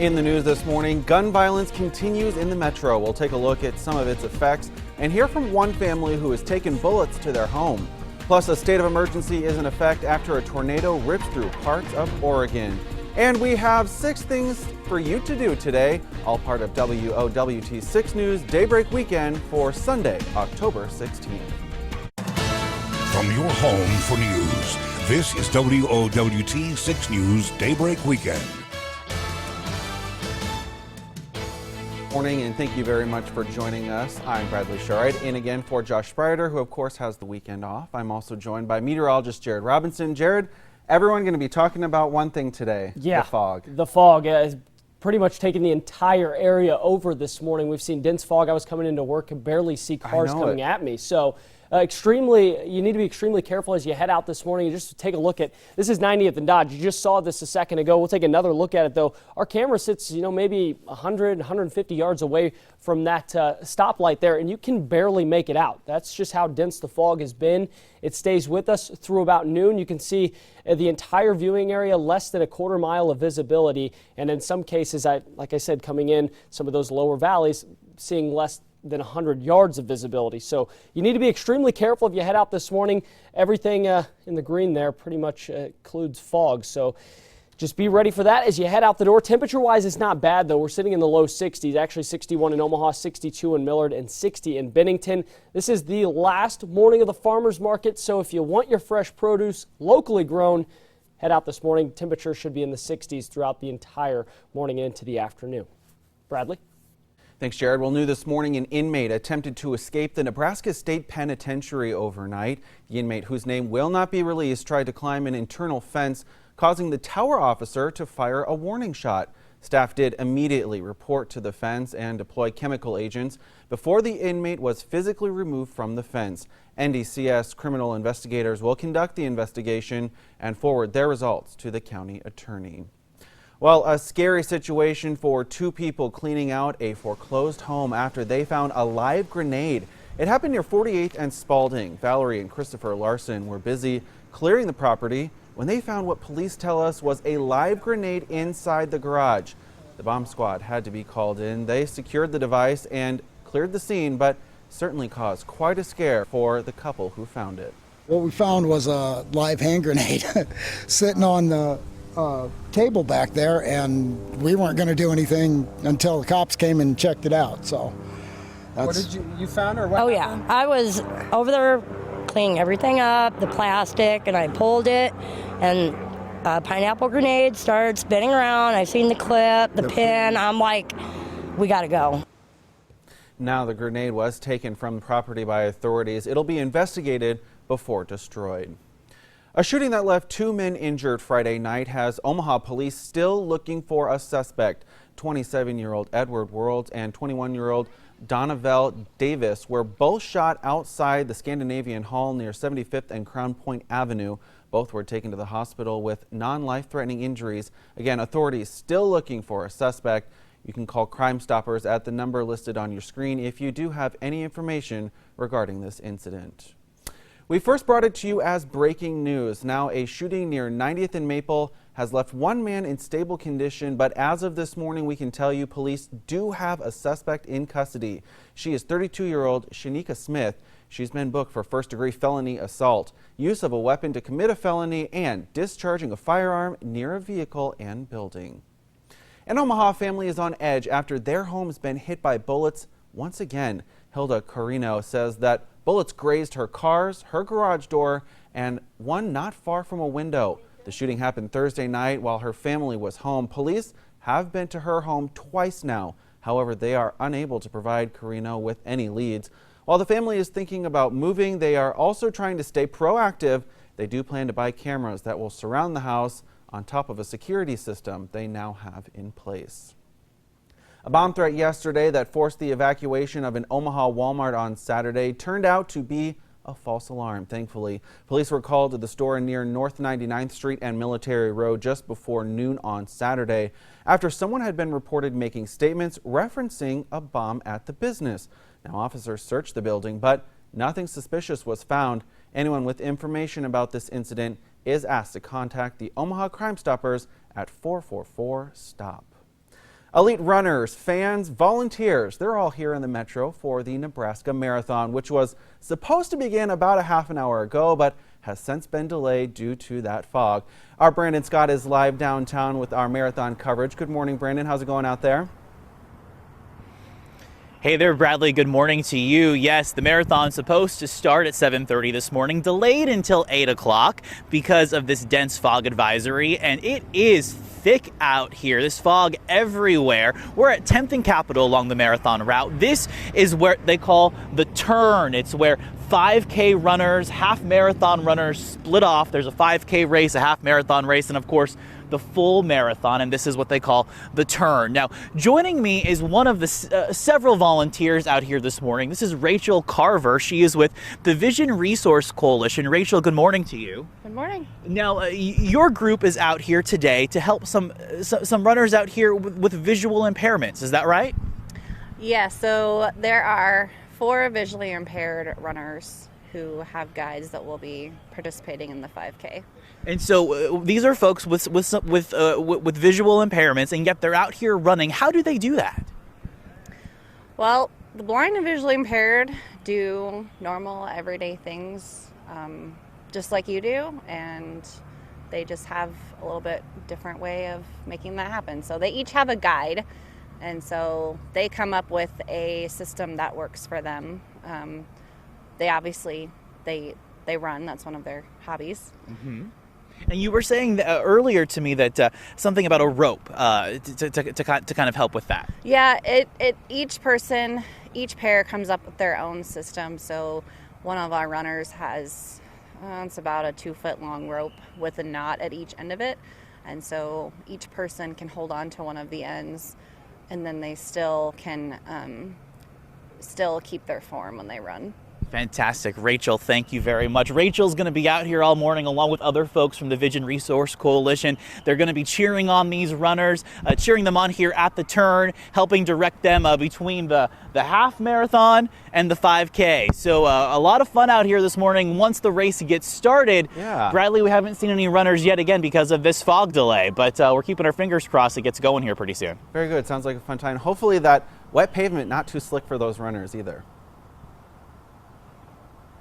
In the news this morning, gun violence continues in the metro. We'll take a look at some of its effects and hear from one family who has taken bullets to their home. Plus, a state of emergency is in effect after a tornado rips through parts of Oregon. And we have 6 things for you to do today, all part of WOWT 6 News Daybreak Weekend for Sunday, October 16th. From your home for news, this is WOWT 6 News Daybreak Weekend. Morning, and thank you very much for joining us. I'm Bradley Sharide, in again for Josh Sprider, who of course has the weekend off. I'm also joined by meteorologist Jared Robinson. Jared, everyone going to be talking about one thing today, the fog. The fog has pretty much taken the entire area over this morning. We've seen dense fog. I was coming into work and barely see cars coming at me. So you need to be extremely careful as you head out this morning. Just take a look at, this is 90th and Dodge. You just saw this a second ago. We'll take another look at it though. Our camera sits, maybe 100, 150 yards away from that stoplight there, and you can barely make it out. That's just how dense the fog has been. It stays with us through about noon. You can see the entire viewing area, less than a quarter mile of visibility. And in some cases, like I said, coming in some of those lower valleys, seeing less than 100 yards of visibility. So you need to be extremely careful if you head out this morning. Everything in the green there pretty much includes fog. So just be ready for that as you head out the door. Temperature-wise, it's not bad, though. We're sitting in the low 60s, actually 61 in Omaha, 62 in Millard, and 60 in Bennington. This is the last morning of the farmers market, so if you want your fresh produce locally grown, head out this morning. Temperature should be in the 60s throughout the entire morning and into the afternoon. Bradley? Thanks, Jared. Well, new this morning, an inmate attempted to escape the Nebraska State Penitentiary overnight. The inmate, whose name will not be released, tried to climb an internal fence, causing the tower officer to fire a warning shot. Staff did immediately report to the fence and deploy chemical agents before the inmate was physically removed from the fence. NDCS criminal investigators will conduct the investigation and forward their results to the county attorney. Well, a scary situation for 2 people cleaning out a foreclosed home after they found a live grenade. It happened near 48th and Spalding. Valerie and Christopher Larson were busy clearing the property when they found what police tell us was a live grenade inside the garage. The bomb squad had to be called in. They secured the device and cleared the scene, but certainly caused quite a scare for the couple who found it. What we found was a live hand grenade sitting on the table back there, and we weren't going to do anything until the cops came and checked it out. So what did you found, or what? Oh yeah, I was over there cleaning everything up, the plastic, and I pulled it, and a pineapple grenade started spinning around. I seen the clip, the pin. I'm like, we got to go. Now the grenade was taken from the property by authorities. It'll be investigated before destroyed. A shooting that left 2 men injured Friday night has Omaha police still looking for a suspect. 27-year-old Edward World and 21-year-old Donavel Davis were both shot outside the Scandinavian Hall near 75th and Crown Point Avenue. Both were taken to the hospital with non-life-threatening injuries. Again, authorities still looking for a suspect. You can call Crime Stoppers at the number listed on your screen if you do have any information regarding this incident. We first brought it to you as breaking news. Now a shooting near 90th and Maple has left 1 man in stable condition, but as of this morning, we can tell you police do have a suspect in custody. She is 32-year-old Shanika Smith. She's been booked for first-degree felony assault, use of a weapon to commit a felony, and discharging a firearm near a vehicle and building. An Omaha family is on edge after their home has been hit by bullets once again. Hilda Carino says that bullets grazed her cars, her garage door, and one not far from a window. The shooting happened Thursday night while her family was home. Police have been to her home twice now. However, they are unable to provide Carino with any leads. While the family is thinking about moving, they are also trying to stay proactive. They do plan to buy cameras that will surround the house on top of a security system they now have in place. A bomb threat yesterday that forced the evacuation of an Omaha Walmart on Saturday turned out to be a false alarm, thankfully. Police were called to the store near North 99th Street and Military Road just before noon on Saturday after someone had been reported making statements referencing a bomb at the business. Now, officers searched the building, but nothing suspicious was found. Anyone with information about this incident is asked to contact the Omaha Crime Stoppers at 444-STOP. Elite runners, fans, volunteers, they're all here in the metro for the Nebraska Marathon, which was supposed to begin about a half an hour ago, but has since been delayed due to that fog. Our Brandon Scott is live downtown with our marathon coverage. Good morning, Brandon. How's it going out there? Hey there, Bradley. Good morning to you. Yes, the marathon's supposed to start at 7:30 this morning, delayed until 8 o'clock because of this dense fog advisory, and it is thick out here. This fog everywhere. We're at 10th and Capitol along the marathon route. This is where they call the turn. It's where 5K runners, half marathon runners split off. There's a 5K race, a half marathon race, and of course, the full marathon, and this is what they call the turn. Now, joining me is one of the several volunteers out here this morning. This is Rachel Carver. She is with the Vision Resource Coalition. Rachel, good morning to you. Good morning. Now, your group is out here today to help some runners out here with visual impairments. Is that right? Yeah, so there are 4 visually impaired runners who have guides that will be participating in the 5K. And so these are folks with visual impairments, and yet they're out here running. How do they do that? Well, the blind and visually impaired do normal, everyday things just like you do, and they just have a little bit different way of making that happen. So they each have a guide, and so they come up with a system that works for them. They obviously, they run. That's one of their hobbies. Mm-hmm. And you were saying earlier to me that something about a rope to kind of help with that. Yeah, each pair comes up with their own system. So one of our runners has, it's about a 2-foot long rope with a knot at each end of it. And so each person can hold on to one of the ends, and then they still can still keep their form when they run. Fantastic. Rachel, thank you very much. Rachel's going to be out here all morning along with other folks from the Vision Resource Coalition. They're going to be cheering on these runners, cheering them on here at the turn, helping direct them between the half marathon and the 5K. So a lot of fun out here this morning once the race gets started. Yeah. Bradley, we haven't seen any runners yet again because of this fog delay, but we're keeping our fingers crossed it gets going here pretty soon. Very good. Sounds like a fun time. Hopefully that wet pavement not too slick for those runners either.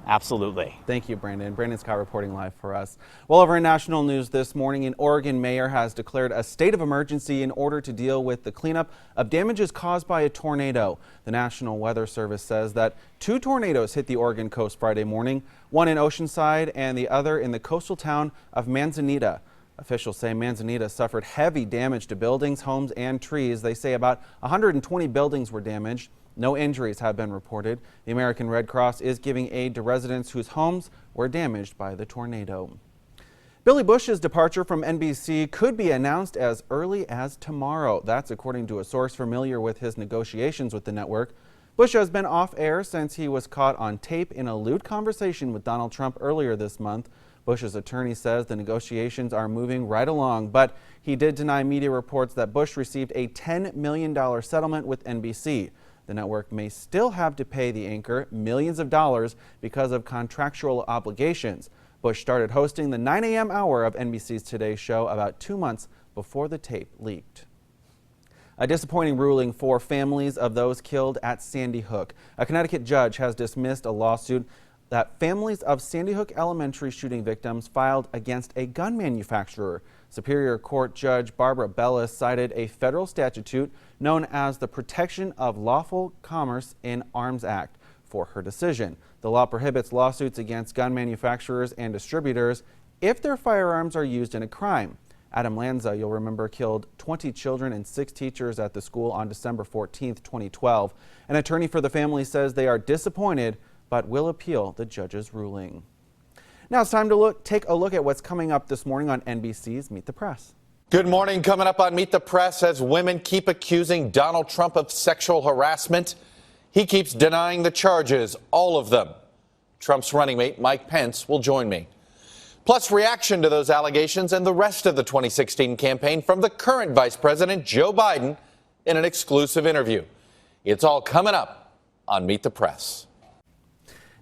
Absolutely. Thank you, Brandon. Brandon Scott reporting live for us. Well, over in national news this morning, an Oregon mayor has declared a state of emergency in order to deal with the cleanup of damages caused by a tornado. The National Weather Service says that 2 tornadoes hit the Oregon coast Friday morning, one in Oceanside and the other in the coastal town of Manzanita. Officials say Manzanita suffered heavy damage to buildings, homes, and trees. They say about 120 buildings were damaged. No injuries have been reported. The American Red Cross is giving aid to residents whose homes were damaged by the tornado. Billy Bush's departure from NBC could be announced as early as tomorrow. That's according to a source familiar with his negotiations with the network. Bush has been off air since he was caught on tape in a lewd conversation with Donald Trump earlier this month. Bush's attorney says the negotiations are moving right along, but he did deny media reports that Bush received a $10 million settlement with NBC. The network may still have to pay the anchor millions of dollars because of contractual obligations. Bush started hosting the 9 a.m. hour of NBC's Today Show about 2 months before the tape leaked. A disappointing ruling for families of those killed at Sandy Hook. A Connecticut judge has dismissed a lawsuit that families of Sandy Hook Elementary shooting victims filed against a gun manufacturer. Superior Court Judge Barbara Bellis cited a federal statute known as the Protection of Lawful Commerce in Arms Act for her decision. The law prohibits lawsuits against gun manufacturers and distributors if their firearms are used in a crime. Adam Lanza, you'll remember, killed 20 children and 6 teachers at the school on December 14, 2012. An attorney for the family says they are disappointed but will appeal the judge's ruling. Now it's time to take a look at what's coming up this morning on NBC's Meet the Press. Good morning. Coming up on Meet the Press, as women keep accusing Donald Trump of sexual harassment, he keeps denying the charges, all of them. Trump's running mate Mike Pence will join me. Plus, reaction to those allegations and the rest of the 2016 campaign from the current Vice President Joe Biden in an exclusive interview. It's all coming up on Meet the Press.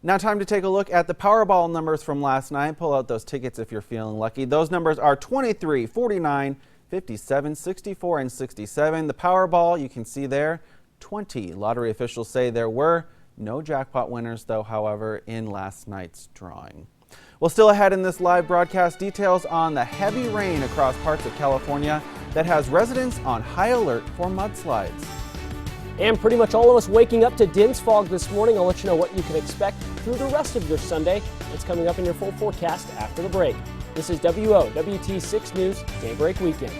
Now time to take a look at the Powerball numbers from last night. Pull out those tickets if you're feeling lucky. Those numbers are 23, 49, 57, 64, and 67. The Powerball, you can see there, 20. Lottery officials say there were no jackpot winners, though, however, in last night's drawing. Well, still ahead in this live broadcast, details on the heavy rain across parts of California that has residents on high alert for mudslides. And pretty much all of us waking up to dense fog this morning. I'll let you know what you can expect through the rest of your Sunday. It's coming up in your full forecast after the break. This is WOWT 6 News Daybreak Weekend.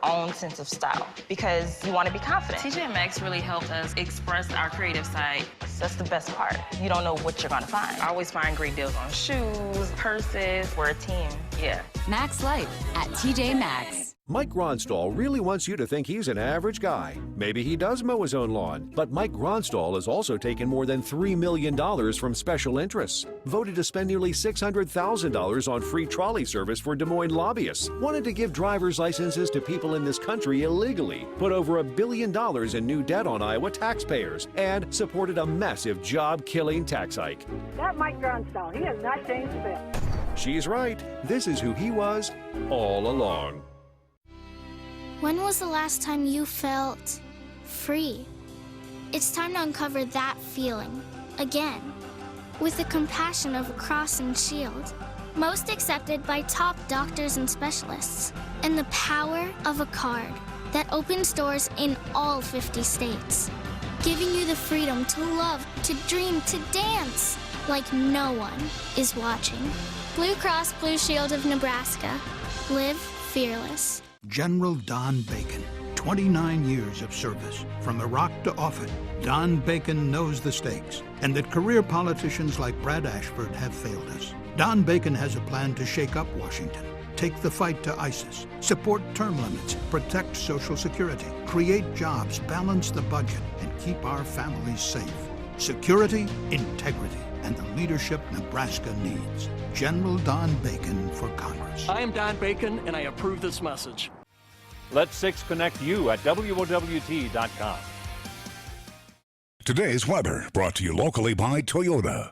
Own sense of style because you want to be confident. TJ Maxx really helped us express our creative side. That's the best part. You don't know what you're going to find. I always find great deals on shoes, purses. We're a team. Yeah. Max Life at TJ Maxx. Mike Gronstall really wants you to think he's an average guy. Maybe he does mow his own lawn, but Mike Gronstall has also taken more than $3 million from special interests. Voted to spend nearly $600,000 on free trolley service for Des Moines lobbyists. Wanted to give driver's licenses to people in this country illegally. Put over $1 billion in new debt on Iowa taxpayers. And supported a massive job-killing tax hike. That Mike Gronstall, he has not changed a bit. She's right. This is who he was all along. When was the last time you felt free? It's time to uncover that feeling again with the compassion of a cross and shield, most accepted by top doctors and specialists, and the power of a card that opens doors in all 50 states, giving you the freedom to love, to dream, to dance like no one is watching. Blue Cross Blue Shield of Nebraska. Live fearless. General Don Bacon, 29 years of service. From Iraq to Offutt, Don Bacon knows the stakes and that career politicians like Brad Ashford have failed us. Don Bacon has a plan to shake up Washington, take the fight to ISIS, support term limits, protect Social Security, create jobs, balance the budget, and keep our families safe. Security, integrity, and the leadership Nebraska needs. General Don Bacon for Congress. I am Don Bacon, and I approve this message. Let 6 connect you at WOWT.com. Today's weather brought to you locally by Toyota.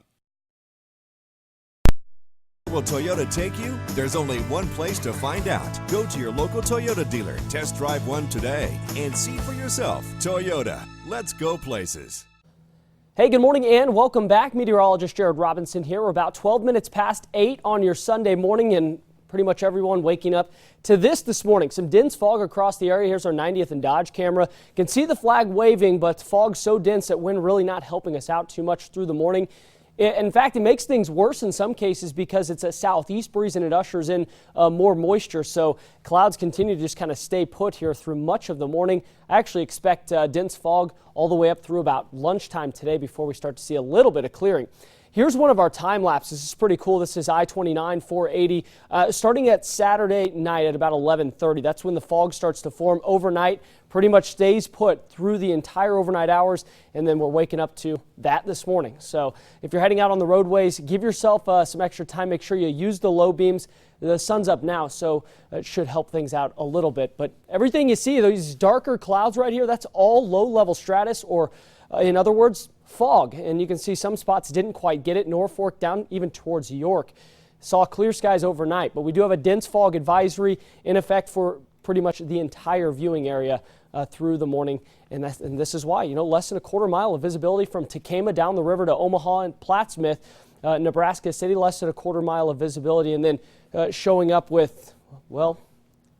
Will Toyota take you? There's only one place to find out. Go to your local Toyota dealer, test drive one today, and see for yourself. Toyota, let's go places. Hey, good morning and welcome back. Meteorologist Jared Robinson here. We're about 12 minutes past 8 on your Sunday morning, and pretty much everyone waking up to this morning. Some dense fog across the area. Here's our 90th and Dodge camera. You can see the flag waving, but fog so dense that wind really not helping us out too much through the morning. In fact, it makes things worse in some cases because it's a southeast breeze and it ushers in more moisture. So clouds continue to just kind of stay put here through much of the morning. I actually expect dense fog all the way up through about lunchtime today before we start to see a little bit of clearing. Here's one of our time lapses. This is pretty cool. This is I-29 480 starting at Saturday night at about 11:30. That's when the fog starts to form overnight. Pretty much stays put through the entire overnight hours, and then we're waking up to that this morning. So if you're heading out on the roadways, give yourself some extra time. Make sure you use the low beams. The sun's up now, so it should help things out a little bit. But everything you see, these darker clouds right here, that's all low-level stratus, or in other words, fog. And you can see some spots didn't quite get it. Norfolk down even towards York. Saw clear skies overnight, but we do have a dense fog advisory in effect for pretty much the entire viewing area through the morning. And this is why, less than a quarter mile of visibility from Tekamah down the river to Omaha and Plattsmouth, Nebraska City, less than a quarter mile of visibility, and then showing up with, well,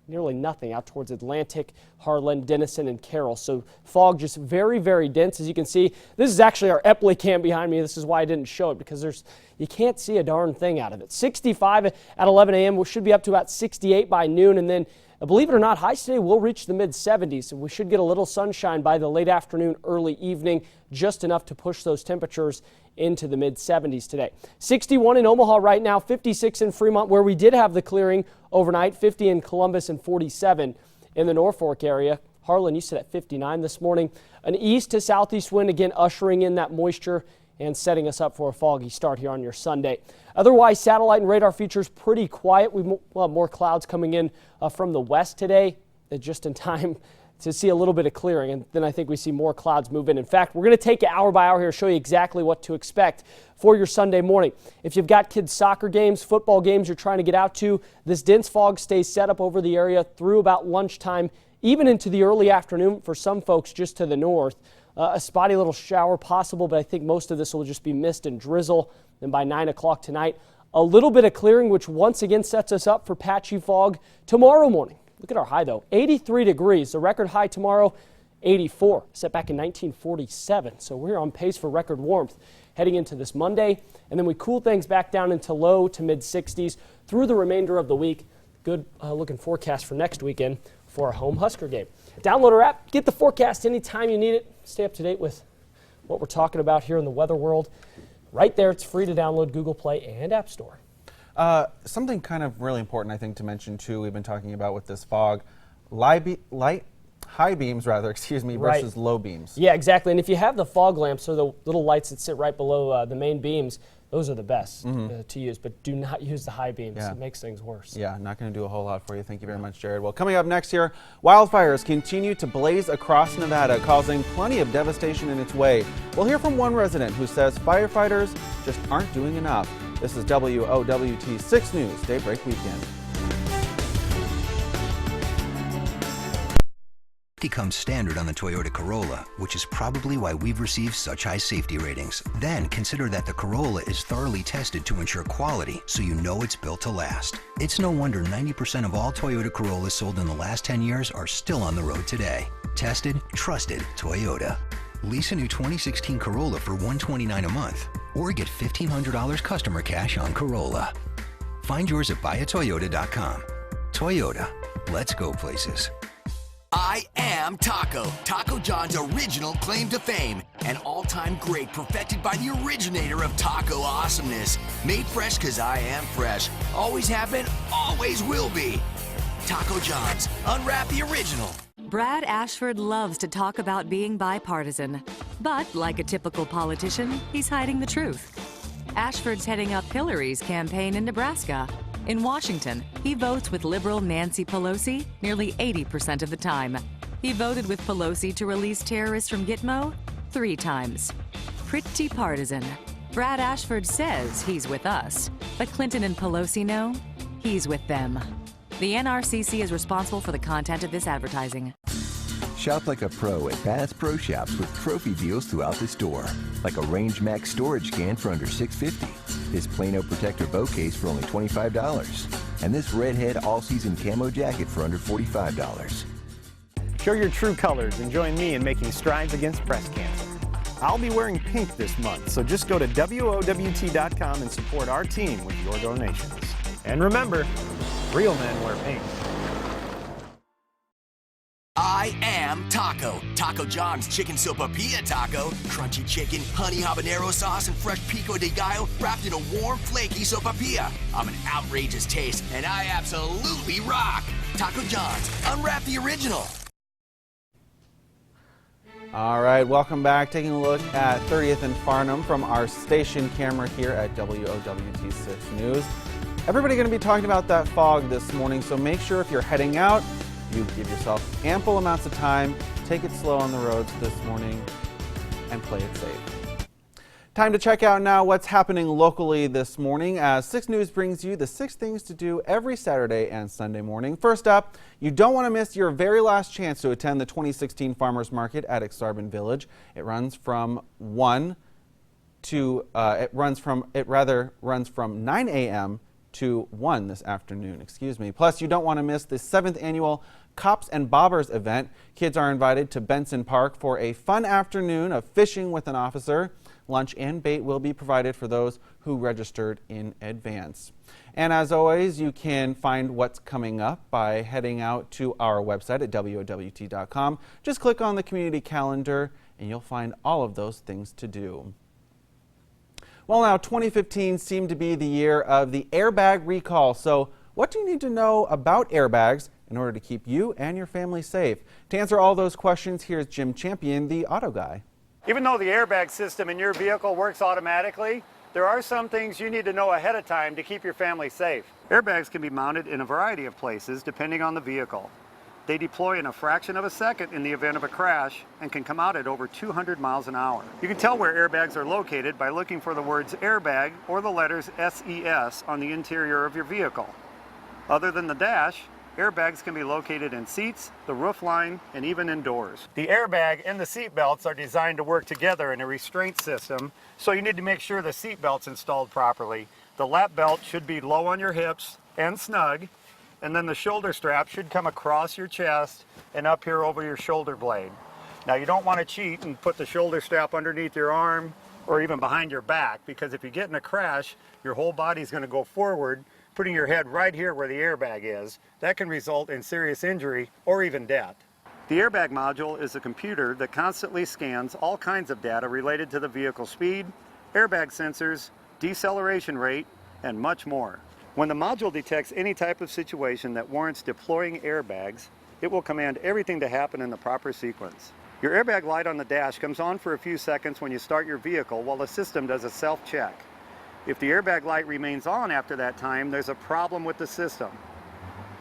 nearly nothing out towards Atlantic, Harlan, Denison, and Carroll. So fog just very, very dense. As you can see, this is actually our Epley cam behind me. This is why I didn't show it, because you can't see a darn thing out of it. 65 at 11 a.m. We should be up to about 68 by noon, and then believe it or not, highs today will reach the mid-70s. We should get a little sunshine by the late afternoon, early evening, just enough to push those temperatures into the mid-70s today. 61 in Omaha right now, 56 in Fremont, where we did have the clearing overnight, 50 in Columbus, and 47 in the Norfolk area. Harlan, you sit at 59 this morning. An east to southeast wind, again, ushering in that moisture and setting us up for a foggy start here on your Sunday. Otherwise, satellite and radar features pretty quiet. We'll have more clouds coming in from the west today, just in time to see a little bit of clearing, and then I think we see more clouds move in. In fact, we're going to take it hour by hour here, show you exactly what to expect for your Sunday morning. If you've got kids' soccer games, football games you're trying to get out to, this dense fog stays set up over the area through about lunchtime, even into the early afternoon for some folks just to the north. A spotty little shower possible, but I think most of this will just be mist and drizzle. Then by 9 o'clock tonight, a little bit of clearing, which once again sets us up for patchy fog tomorrow morning. Look at our high, though, 83 degrees. The record high tomorrow, 84, set back in 1947. So we're on pace for record warmth heading into this Monday. And then we cool things back down into low to mid 60s through the remainder of the week. Good looking forecast for next weekend for our home Husker game. Download our app, get the forecast anytime you need it. Stay up to date with what we're talking about here in the weather world. Right there, it's free to download Google Play and App Store. Something kind of really important, I think, to mention, too, we've been talking about with this fog, high beams, versus low beams. Yeah, exactly. And if you have the fog lamps or the little lights that sit right below the main beams, those are the best to use, but do not use the high beams. Yeah. It makes things worse. Yeah, not going to do a whole lot for you. Thank you very much, Jared. Well, coming up next here, wildfires continue to blaze across Nevada, causing plenty of devastation in its way. We'll hear from one resident who says firefighters just aren't doing enough. This is WOWT 6 News Daybreak Weekend. Comes standard on the Toyota Corolla, which is probably why we've received such high safety ratings. Then consider that the Corolla is thoroughly tested to ensure quality, so you know it's built to last. It's no wonder 90% of all Toyota Corollas sold in the last 10 years are still on the road today. Tested, trusted Toyota. Lease a new 2016 Corolla for $129 a month, or get $1,500 customer cash on Corolla. Find yours at buyatoyota.com. Toyota, let's go places. I am Taco. Taco John's original claim to fame. An all-time great perfected by the originator of taco awesomeness. Made fresh because I am fresh. Always have been, always will be. Taco John's. Unwrap the original. Brad Ashford loves to talk about being bipartisan. But like a typical politician, he's hiding the truth. Ashford's heading up Hillary's campaign in Nebraska. In Washington, he votes with liberal Nancy Pelosi nearly 80% of the time. He voted with Pelosi to release terrorists from Gitmo 3 times. Pretty partisan. Brad Ashford says he's with us, but Clinton and Pelosi know he's with them. The NRCC is responsible for the content of this advertising. Shop like a pro at Bass Pro Shops with trophy deals throughout the store. Like a Range Max storage can for under $6.50. This Plano Protector boat case for only $25. And this Redhead all-season camo jacket for under $45. Show your true colors and join me in making strides against breast cancer. I'll be wearing pink this month, so just go to WOWT.com and support our team with your donations. And remember, real men wear pink. I am Taco. Taco John's Chicken Sopapilla Taco. Crunchy chicken, honey habanero sauce, and fresh pico de gallo wrapped in a warm, flaky sopapilla. I'm an outrageous taste, and I absolutely rock. Taco John's. Unwrap the original. All right, welcome back. Taking a look at 30th and Farnham from our station camera here at WOWT 6 News. Everybody going to be talking about that fog this morning, so make sure if you're heading out, you give yourself ample amounts of time, take it slow on the roads this morning, and play it safe. Time to check out now what's happening locally this morning as 6 News brings you the 6 things to do every Saturday and Sunday morning. First up, you don't want to miss your very last chance to attend the 2016 Farmers Market at Aksarben Village. It runs from 9 a.m. to 1 this afternoon, Plus, you don't want to miss the 7th annual Cops and Bobbers event. Kids are invited to Benson Park for a fun afternoon of fishing with an officer. Lunch and bait will be provided for those who registered in advance. And as always, you can find what's coming up by heading out to our website at WOWT.com. Just click on the community calendar and you'll find all of those things to do. Well, now 2015 seemed to be the year of the airbag recall. So what do you need to know about airbags in order to keep you and your family safe? To answer all those questions, here's Jim Champion, the auto guy. Even though the airbag system in your vehicle works automatically, there are some things you need to know ahead of time to keep your family safe. Airbags can be mounted in a variety of places depending on the vehicle. They deploy in a fraction of a second in the event of a crash and can come out at over 200 miles an hour. You can tell where airbags are located by looking for the words airbag or the letters SES on the interior of your vehicle. Other than the dash, airbags can be located in seats, the roof line, and even indoors. The airbag and the seat belts are designed to work together in a restraint system, so you need to make sure the seat belt's installed properly. The lap belt should be low on your hips and snug, and then the shoulder strap should come across your chest and up here over your shoulder blade. Now you don't want to cheat and put the shoulder strap underneath your arm or even behind your back, because if you get in a crash, your whole body's going to go forward, putting your head right here where the airbag is. That can result in serious injury or even death. The airbag module is a computer that constantly scans all kinds of data related to the vehicle speed, airbag sensors, deceleration rate, and much more. When the module detects any type of situation that warrants deploying airbags, it will command everything to happen in the proper sequence. Your airbag light on the dash comes on for a few seconds when you start your vehicle while the system does a self-check. If the airbag light remains on after that time, there's a problem with the system.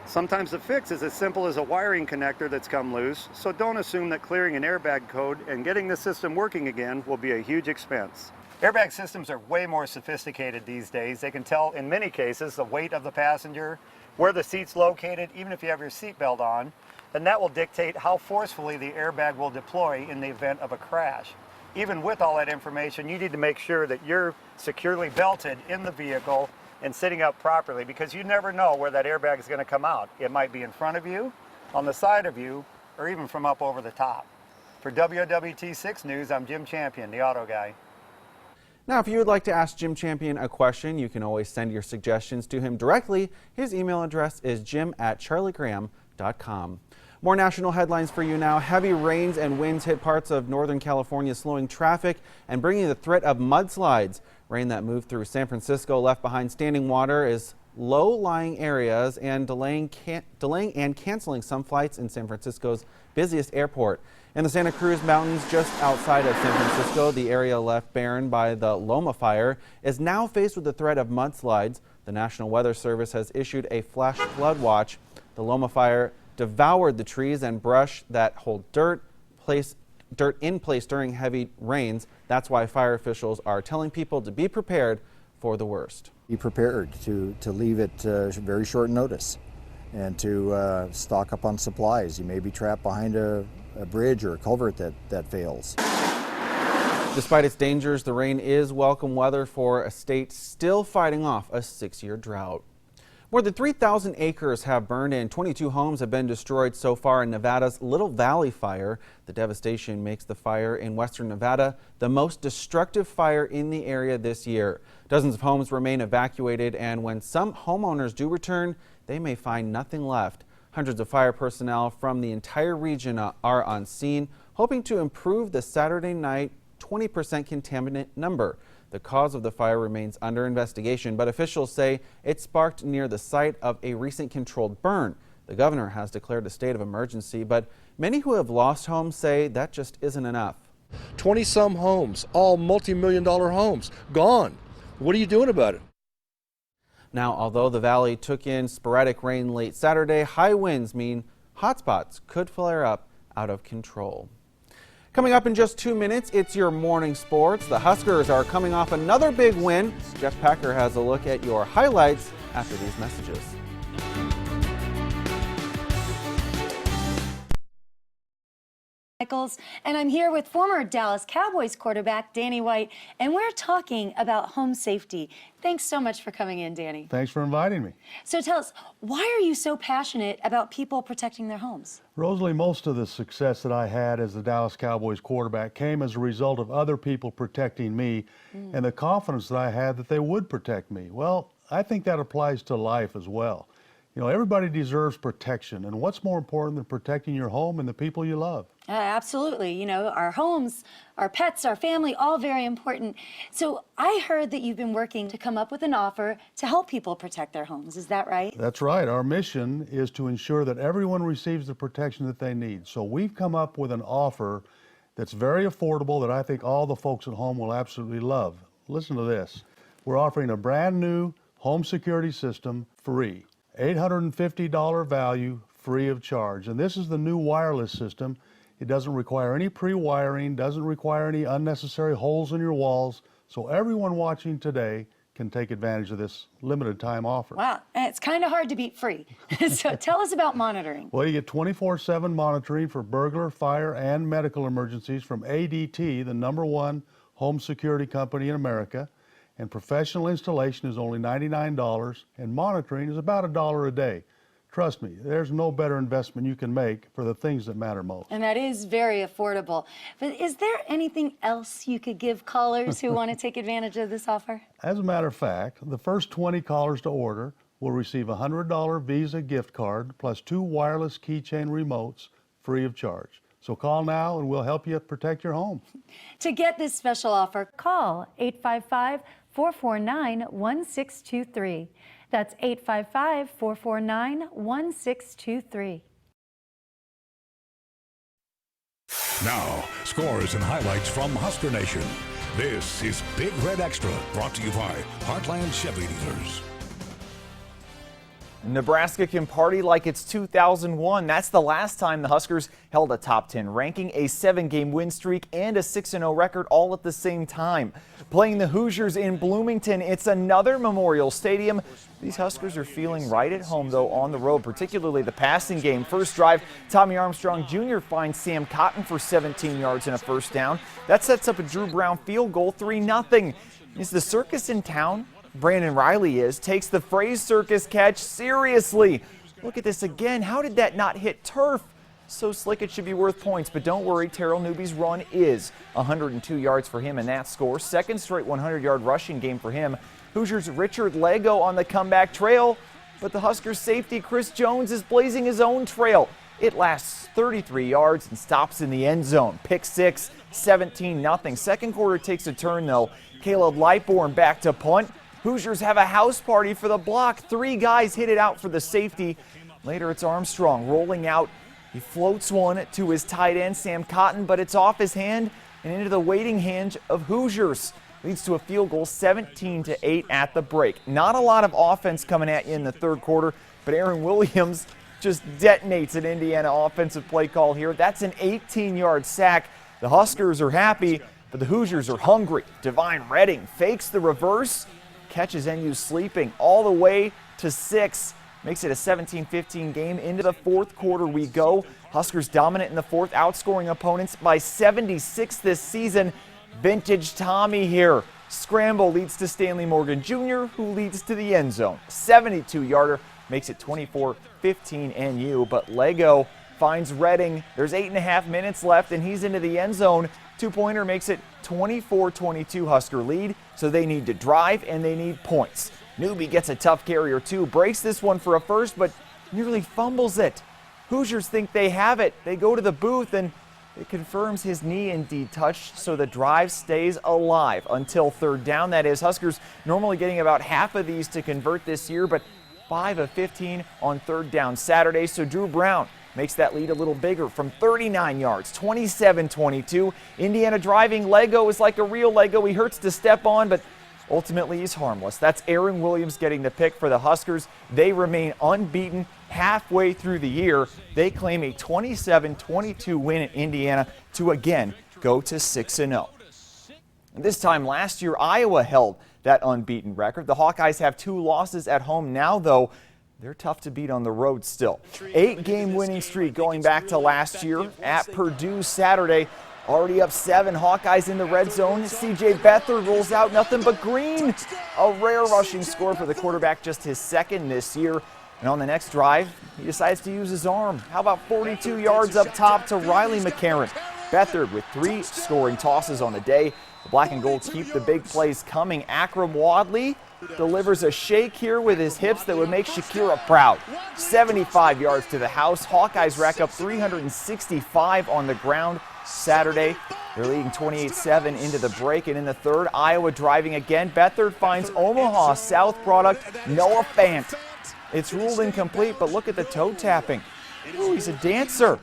Sometimes the fix is as simple as a wiring connector that's come loose, so don't assume that clearing an airbag code and getting the system working again will be a huge expense. Airbag systems are way more sophisticated these days. They can tell, in many cases, the weight of the passenger, where the seat's located, even if you have your seatbelt on, and that will dictate how forcefully the airbag will deploy in the event of a crash. Even with all that information, you need to make sure that you're securely belted in the vehicle and sitting up properly, because you never know where that airbag is going to come out. It might be in front of you, on the side of you, or even from up over the top. For WOWT6 News, I'm Jim Champion, the Auto Guy. Now, if you would like to ask Jim Champion a question, you can always send your suggestions to him directly. His email address is jim@charliegraham.com. More national headlines for you now. Heavy rains and winds hit parts of Northern California, slowing traffic and bringing the threat of mudslides. Rain that moved through San Francisco left behind standing water is low-lying areas and delaying and canceling some flights in San Francisco's busiest airport. In the Santa Cruz Mountains just outside of San Francisco, the area left barren by the Loma fire is now faced with the threat of mudslides. The National Weather Service has issued a flash flood watch. The Loma fire devoured the trees and brush that hold dirt in place during heavy rains. That's why fire officials are telling people to be prepared for the worst. Be prepared to leave at very short notice and to stock up on supplies. You may be trapped behind a bridge or a culvert that fails. Despite its dangers, the rain is welcome weather for a state still fighting off a 6-year drought. More than 3,000 acres have burned and 22 homes have been destroyed so far in Nevada's Little Valley fire. The devastation makes the fire in western Nevada the most destructive fire in the area this year. Dozens of homes remain evacuated, and when some homeowners do return, they may find nothing left. Hundreds of fire personnel from the entire region are on scene, hoping to improve the Saturday night 20% contaminant number. The cause of the fire remains under investigation, but officials say it sparked near the site of a recent controlled burn. The governor has declared a state of emergency, but many who have lost homes say that just isn't enough. 20-some homes, all multi-million-dollar homes, gone. What are you doing about it? Now, although the valley took in sporadic rain late Saturday, high winds mean hotspots could flare up out of control. Coming up in just 2 minutes, it's your morning sports. The Huskers are coming off another big win. Jeff Packer has a look at your highlights after these messages. And I'm here with former Dallas Cowboys quarterback Danny White, and we're talking about home safety. Thanks so much for coming in, Danny. Thanks for inviting me. So tell us, why are you so passionate about people protecting their homes? Rosalie, most of the success that I had as the Dallas Cowboys quarterback came as a result of other people protecting me and the confidence that I had that they would protect me. Well, I think that applies to life as well. You know, everybody deserves protection, and what's more important than protecting your home and the people you love? Absolutely. You know, our homes, our pets, our family, all very important. So I heard that you've been working to come up with an offer to help people protect their homes. Is that right? That's right. Our mission is to ensure that everyone receives the protection that they need. So we've come up with an offer that's very affordable that I think all the folks at home will absolutely love. Listen to this. We're offering a brand new home security system free. $850 value, free of charge. And this is the new wireless system. It doesn't require any pre-wiring, doesn't require any unnecessary holes in your walls. So everyone watching today can take advantage of this limited time offer. Wow, and it's kind of hard to beat free. So tell us about monitoring. Well, you get 24/7 monitoring for burglar, fire, and medical emergencies from ADT, the #1 home security company in America. And professional installation is only $99, and monitoring is about $1 a day. Trust me, there's no better investment you can make for the things that matter most. And that is very affordable. But is there anything else you could give callers who want to take advantage of this offer? As a matter of fact, the first 20 callers to order will receive a $100 Visa gift card plus 2 wireless keychain remotes free of charge. So call now and we'll help you protect your home. To get this special offer, call 855-449-1623. That's 855-449-1623. Now, scores and highlights from Husker Nation. This is Big Red Extra, brought to you by Heartland Chevy Dealers. Nebraska can party like it's 2001. That's the last time the Huskers held a top 10 ranking, a 7-game win streak, and a 6-0 record all at the same time. Playing the Hoosiers in Bloomington, it's another Memorial Stadium. These Huskers are feeling right at home, though, on the road, particularly the passing game. First drive, Tommy Armstrong Jr. finds Sam Cotton for 17 yards and a first down. That sets up a Drew Brown field goal, 3-0. Is the circus in town? Brandon Riley takes the Fraze Circus catch seriously. Look at this again. How did that not hit turf? So slick it should be worth points, but don't worry, Terrell Newby's run is 102 yards for him in that score. Second straight 100-yard rushing game for him. Hoosiers' Richard Lego on the comeback trail, but the Huskers safety Chris Jones is blazing his own trail. It lasts 33 yards and stops in the end zone. Pick six, 17-0. Second quarter takes a turn, though. Caleb Lightbourne back to punt. Hoosiers have a house party for the block. 3 guys hit it out for the safety. Later, it's Armstrong rolling out. He floats one to his tight end, Sam Cotton, but it's off his hand and into the waiting hand of Hoosiers. Leads to a field goal, 17-8 at the break. Not a lot of offense coming at you in the third quarter, but Aaron Williams just detonates an Indiana offensive play call here. That's an 18-yard sack. The Huskers are happy, but the Hoosiers are hungry. Divine Redding fakes the reverse, catches NU sleeping all the way to 6. Makes it a 17-15 game. Into the fourth quarter we go. Huskers dominant in the fourth, outscoring opponents by 76 this season. Vintage Tommy here. Scramble leads to Stanley Morgan Jr., who leads to the end zone. 72-yarder makes it 24-15 NU, but Lego finds Redding. There's 8.5 minutes left, and he's into the end zone. Two-pointer makes it 24-22 Husker lead, so they need to drive and they need points. Newby gets a tough carry or two, breaks this one for a first, but nearly fumbles it. Hoosiers think they have it. They go to the booth, and it confirms his knee indeed touched, so the drive stays alive until third down. That is, Huskers normally getting about half of these to convert this year, but 5 of 15 on third down Saturday, so Drew Brown makes that lead a little bigger from 39 yards, 27-22. Indiana driving. Lego is like a real Lego. He hurts to step on, but ultimately he's harmless. That's Aaron Williams getting the pick for the Huskers. They remain unbeaten halfway through the year. They claim a 27-22 win in Indiana to again go to 6-0. This time last year, Iowa held that unbeaten record. The Hawkeyes have 2 losses at home now, though. They're tough to beat on the road still. 8-game winning streak going back to last year at Purdue Saturday. Already up 7, Hawkeyes in the red zone. C.J. Beathard rolls out nothing but green. A rare rushing score for the quarterback, just his second this year. And on the next drive, he decides to use his arm. How about 42 yards up top to Riley McCarron? Beathard with 3 scoring tosses on the day. The black and gold keep the big plays coming. Akram Wadley delivers a shake here with his hips that would make Shakira proud. 75 yards to the house. Hawkeyes rack up 365 on the ground Saturday. They're leading 28-7 into the break, and in the third, Iowa driving again. Beathard finds Omaha South product Noah Fant. It's ruled incomplete, but look at the toe tapping. Ooh, he's a dancer.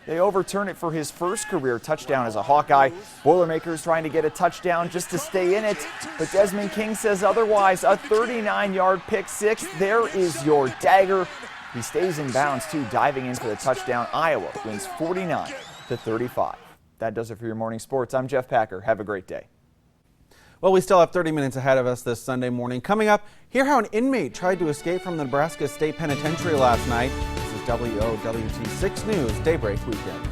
They overturn it for his first career touchdown as a Hawkeye. Boilermakers trying to get a touchdown just to stay in it, but Desmond King says otherwise. A 39-yard pick six. There is your dagger. He stays in bounds, too, diving in for the touchdown. Iowa wins 49-35. That does it for your morning sports. I'm Jeff Packer. Have a great day. Well, we still have 30 minutes ahead of us this Sunday morning. Coming up, hear how an inmate tried to escape from the Nebraska State Penitentiary last night. This is WOWT 6 News Daybreak Weekend.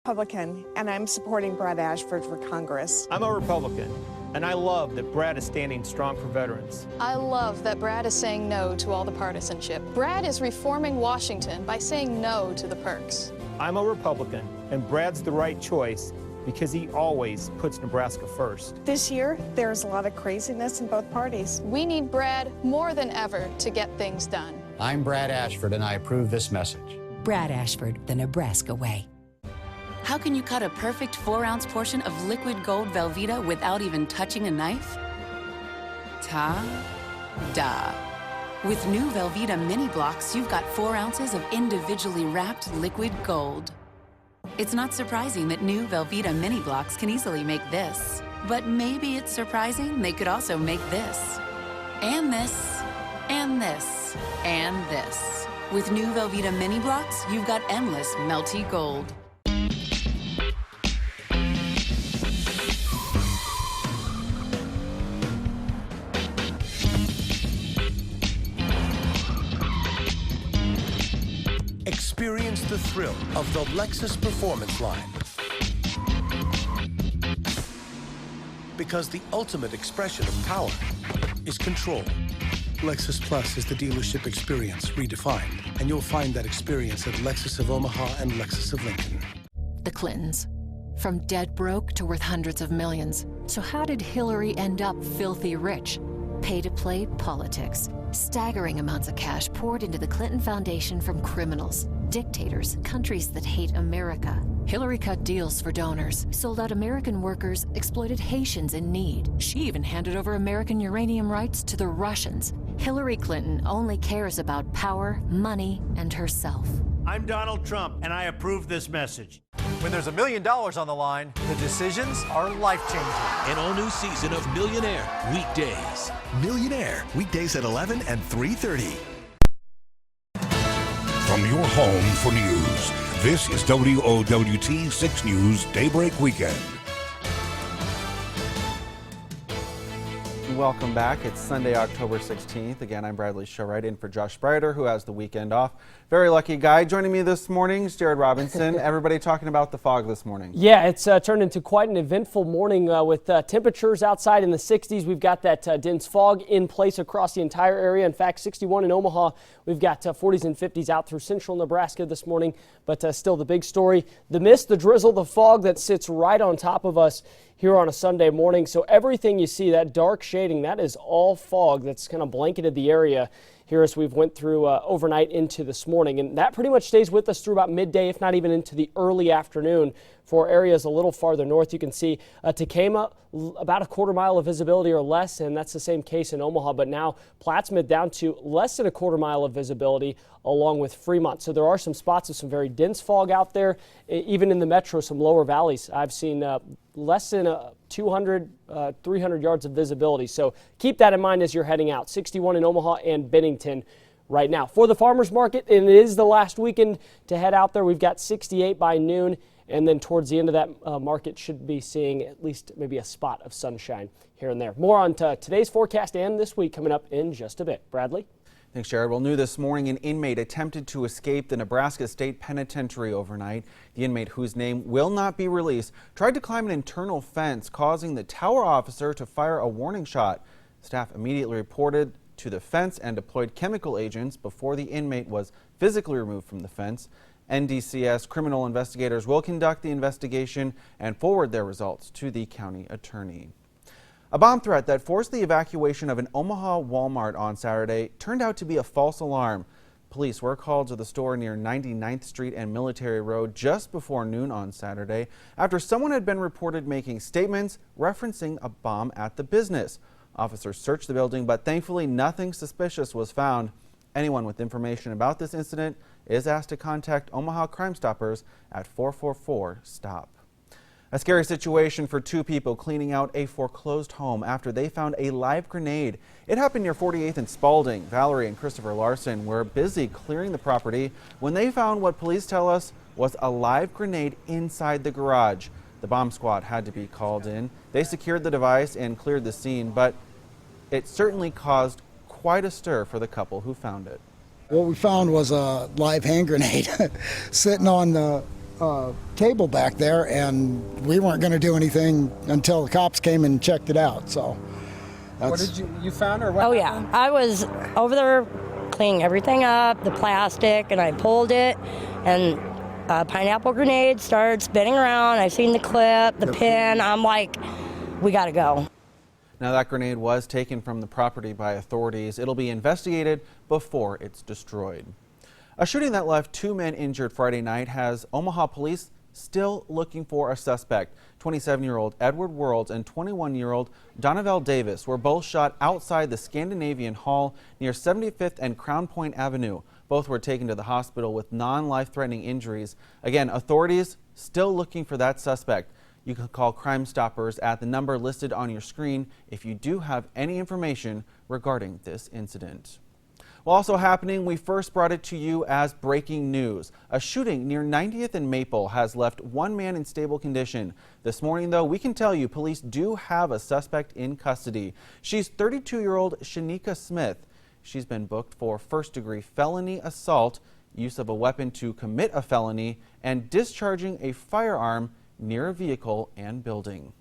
Republican, and I'm supporting Brad Ashford for Congress. I'm a Republican, and I love that Brad is standing strong for veterans. I love that Brad is saying no to all the partisanship. Brad is reforming Washington by saying no to the perks. I'm a Republican, and Brad's the right choice because he always puts Nebraska first. This year, there's a lot of craziness in both parties. We need Brad more than ever to get things done. I'm Brad Ashford, and I approve this message. Brad Ashford, the Nebraska way. How can you cut a perfect 4-ounce portion of liquid gold Velveeta without even touching a knife? Ta-da! With new Velveeta mini blocks, you've got 4 ounces of individually wrapped liquid gold. It's not surprising that new Velveeta mini blocks can easily make this. But maybe it's surprising they could also make this. And this. And this. And this. With new Velveeta mini blocks, you've got endless melty gold. Experience the thrill of the Lexus Performance line. Because the ultimate expression of power is control. Lexus Plus is the dealership experience redefined, and you'll find that experience at Lexus of Omaha and Lexus of Lincoln. The Clintons. From dead broke to worth hundreds of millions. So how did Hillary end up filthy rich? Pay-to-play politics. Staggering amounts of cash poured into the Clinton Foundation from criminals, dictators, countries that hate America. Hillary cut deals for donors, sold out American workers, exploited Haitians in need. She even handed over American uranium rights to the Russians. Hillary Clinton only cares about power, money, and herself. I'm Donald Trump, and I approve this message. When there's $1 million on the line, the decisions are life-changing. An all-new season of Millionaire weekdays. Millionaire weekdays at 11 and 3:30. From your home for news, this is WOWT 6 News Daybreak Weekend. Welcome back. It's Sunday, October 16th. Again, I'm Bradley Showright in for Josh Breiter, who has the weekend off. Very lucky guy. Joining me this morning is Jared Robinson. Everybody talking about the fog this morning. Yeah, it's turned into quite an eventful morning with temperatures outside in the 60s. We've got that dense fog in place across the entire area. In fact, 61 in Omaha. We've got 40s and 50s out through central Nebraska this morning. But still the big story, the mist, the drizzle, the fog that sits right on top of us here on a Sunday morning. So everything you see, that dark shading, that is all fog that's kind of blanketed the area here as we've went through overnight into this morning. And that pretty much stays with us through about midday, if not even into the early afternoon. For areas a little farther north, you can see Tekamah, about a quarter mile of visibility or less, and that's the same case in Omaha. But now Plattsmouth down to less than a quarter mile of visibility along with Fremont. So there are some spots of some very dense fog out there, even in the metro, some lower valleys. I've seen less than 200, 300 yards of visibility. So keep that in mind as you're heading out. 61 in Omaha and Bennington right now. For the farmers market, and it is the last weekend to head out there. We've got 68 by noon. And then towards the end of that market should be seeing at least maybe a spot of sunshine here and there. More on today's forecast and this week coming up in just a bit. Bradley? Thanks, Jared. Well, new this morning, an inmate attempted to escape the Nebraska State Penitentiary overnight. The inmate, whose name will not be released, tried to climb an internal fence, causing the tower officer to fire a warning shot. Staff immediately reported to the fence and deployed chemical agents before the inmate was physically removed from the fence. NDCS criminal investigators will conduct the investigation and forward their results to the county attorney. A bomb threat that forced the evacuation of an Omaha Walmart on Saturday turned out to be a false alarm. Police were called to the store near 99th Street and Military Road just before noon on Saturday after someone had been reported making statements referencing a bomb at the business. Officers searched the building, but thankfully nothing suspicious was found. Anyone with information about this incident is asked to contact Omaha Crime Stoppers at 444-STOP. A scary situation for two people cleaning out a foreclosed home after they found a live grenade. It happened near 48th and Spalding. Valerie and Christopher Larson were busy clearing the property when they found what police tell us was a live grenade inside the garage. The bomb squad had to be called in. They secured the device and cleared the scene, but it certainly caused quite a stir for the couple who found it. What we found was a live hand grenade sitting on the table back there, and we weren't going to do anything until the cops came and checked it out. So, what did you found or what? Oh yeah, I was over there cleaning everything up, the plastic, and I pulled it, and a pineapple grenade started spinning around. I've seen the clip, the pin. I'm like, we got to go. Now that grenade was taken from the property by authorities. It'll be investigated before it's destroyed. A shooting that left two men injured Friday night has Omaha police still looking for a suspect. 27-year-old Edward Worlds and 21-year-old Donovel Davis were both shot outside the Scandinavian Hall near 75th and Crown Point Avenue. Both were taken to the hospital with non-life-threatening injuries. Again, authorities still looking for that suspect. You can call Crime Stoppers at the number listed on your screen if you do have any information regarding this incident. Well, also happening, we first brought it to you as breaking news. A shooting near 90th and Maple has left one man in stable condition. This morning, though, we can tell you police do have a suspect in custody. She's 32-year-old Shanika Smith. She's been booked for first-degree felony assault, use of a weapon to commit a felony, and discharging a firearm near a vehicle and building.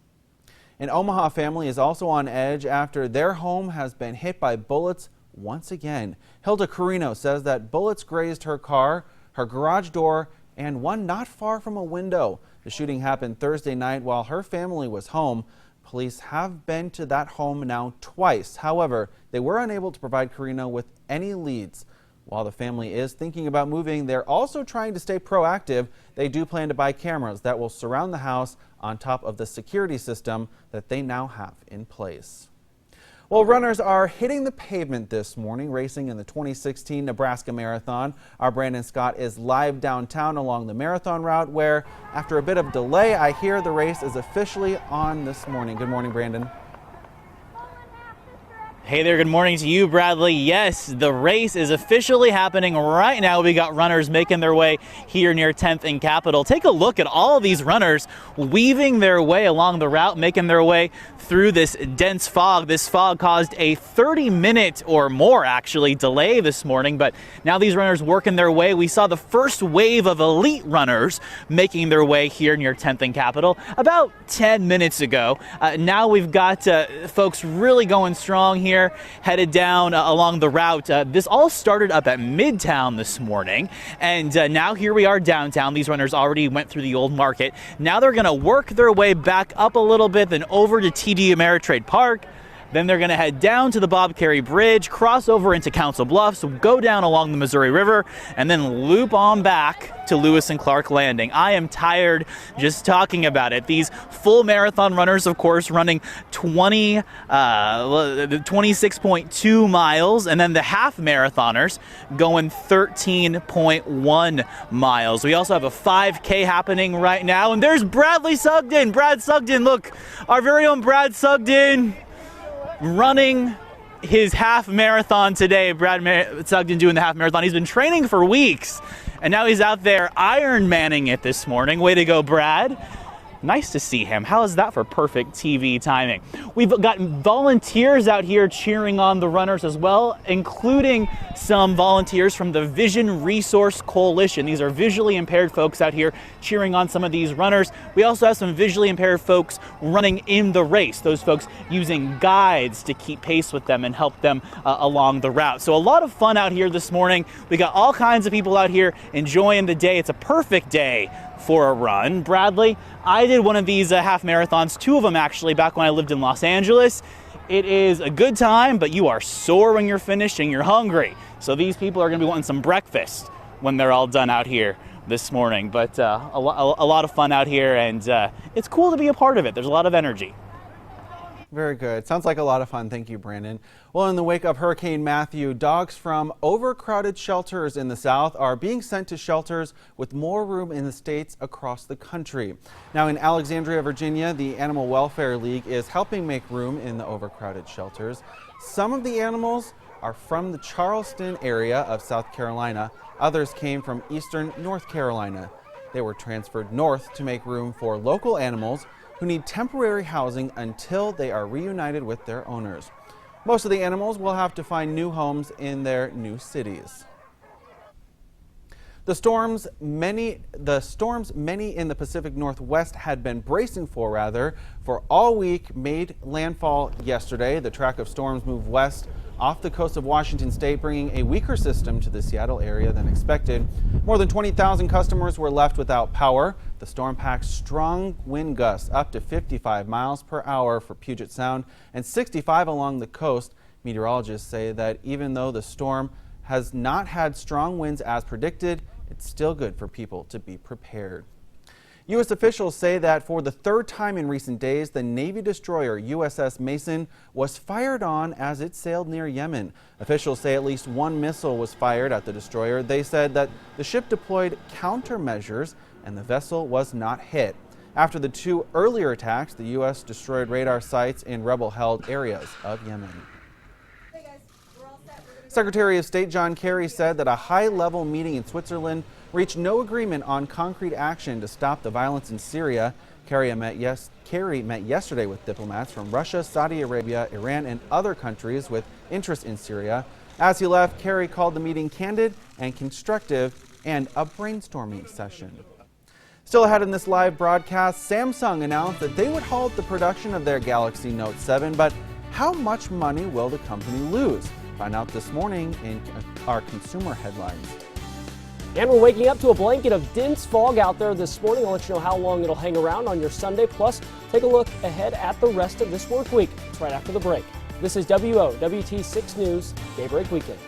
An Omaha family is also on edge after their home has been hit by bullets once again. Hilda Carino says that bullets grazed her car, her garage door, and one not far from a window. The shooting happened Thursday night while her family was home. Police have been to that home now twice. However, they were unable to provide Carino with any leads. While the family is thinking about moving, they're also trying to stay proactive. They do plan to buy cameras that will surround the house on top of the security system that they now have in place. Well, runners are hitting the pavement this morning, racing in the 2016 Nebraska Marathon. Our Brandon Scott is live downtown along the marathon route where, after a bit of delay, I hear the race is officially on this morning. Good morning, Brandon. Hey there, good morning to you, Bradley. Yes, the race is officially happening right now. We got runners making their way here near 10th and Capitol. Take a look at all of these runners weaving their way along the route, making their way through this dense fog. This fog caused a 30-minute or more, actually, delay this morning, but now these runners working their way. We saw the first wave of elite runners making their way here near 10th and Capitol about 10 minutes ago. Now we've got folks really going strong here, headed down along the route. This all started up at Midtown this morning, and now here we are downtown. These runners already went through the old market. Now they're going to work their way back up a little bit, then over to TD Ameritrade Park. Then they're going to head down to the Bob Carey Bridge, cross over into Council Bluffs, go down along the Missouri River, and then loop on back to Lewis and Clark Landing. I am tired just talking about it. These full marathon runners, of course, running 26.2 miles, and then the half marathoners going 13.1 miles. We also have a 5K happening right now, and there's Bradley Sugden. Brad Sugden, look, our very own Brad Sugden, running his half marathon today. Brad Sugden doing the half marathon. He's been training for weeks, and now he's out there Ironmanning it this morning. Way to go, Brad. Nice to see him. How is that for perfect TV timing? We've got volunteers out here cheering on the runners as well, including some volunteers from the Vision Resource Coalition. These are visually impaired folks out here cheering on some of these runners. We also have some visually impaired folks running in the race, those folks using guides to keep pace with them and help them along the route. So a lot of fun out here this morning. We got all kinds of people out here enjoying the day. It's a perfect day for a run. Bradley, I did one of these half marathons, two of them actually, back when I lived in Los Angeles. It is a good time, but you are sore when you're finished and you're hungry. So these people are going to be wanting some breakfast when they're all done out here this morning. But a lot of fun out here, and it's cool to be a part of it. There's a lot of energy. Very good. Sounds like a lot of fun. Thank you, Brandon. Well, in the wake of Hurricane Matthew, dogs from overcrowded shelters in the South are being sent to shelters with more room in the states across the country. Now, in Alexandria, Virginia, the Animal Welfare League is helping make room in the overcrowded shelters. Some of the animals are from the Charleston area of South Carolina. Others came from eastern North Carolina. They were transferred north to make room for local animals who need temporary housing until they are reunited with their owners. Most of the animals will have to find new homes in their new cities. The storms many in the Pacific Northwest had been bracing for all week made landfall yesterday. The track of storms moved west off the coast of Washington state, bringing a weaker system to the Seattle area than expected. More than 20,000 customers were left without power. The storm packed strong wind gusts up to 55 miles per hour for Puget Sound and 65 along the coast. Meteorologists say that even though the storm has not had strong winds as predicted, it's still good for people to be prepared. U.S. officials say that for the third time in recent days, the Navy destroyer USS Mason was fired on as it sailed near Yemen. Officials say at least one missile was fired at the destroyer. They said that the ship deployed countermeasures and the vessel was not hit. After the two earlier attacks, the U.S. destroyed radar sites in rebel-held areas of Yemen. Secretary of State John Kerry said that a high-level meeting in Switzerland reached no agreement on concrete action to stop the violence in Syria. Kerry met yesterday with diplomats from Russia, Saudi Arabia, Iran, and other countries with interest in Syria. As he left, Kerry called the meeting candid and constructive and a brainstorming session. Still ahead in this live broadcast, Samsung announced that they would halt the production of their Galaxy Note 7, but how much money will the company lose? Find out this morning in our consumer headlines. And we're waking up to a blanket of dense fog out there this morning. I'll let you know how long it'll hang around on your Sunday. Plus, take a look ahead at the rest of this work week. It's right after the break. This is WOWT 6 News Daybreak Weekend.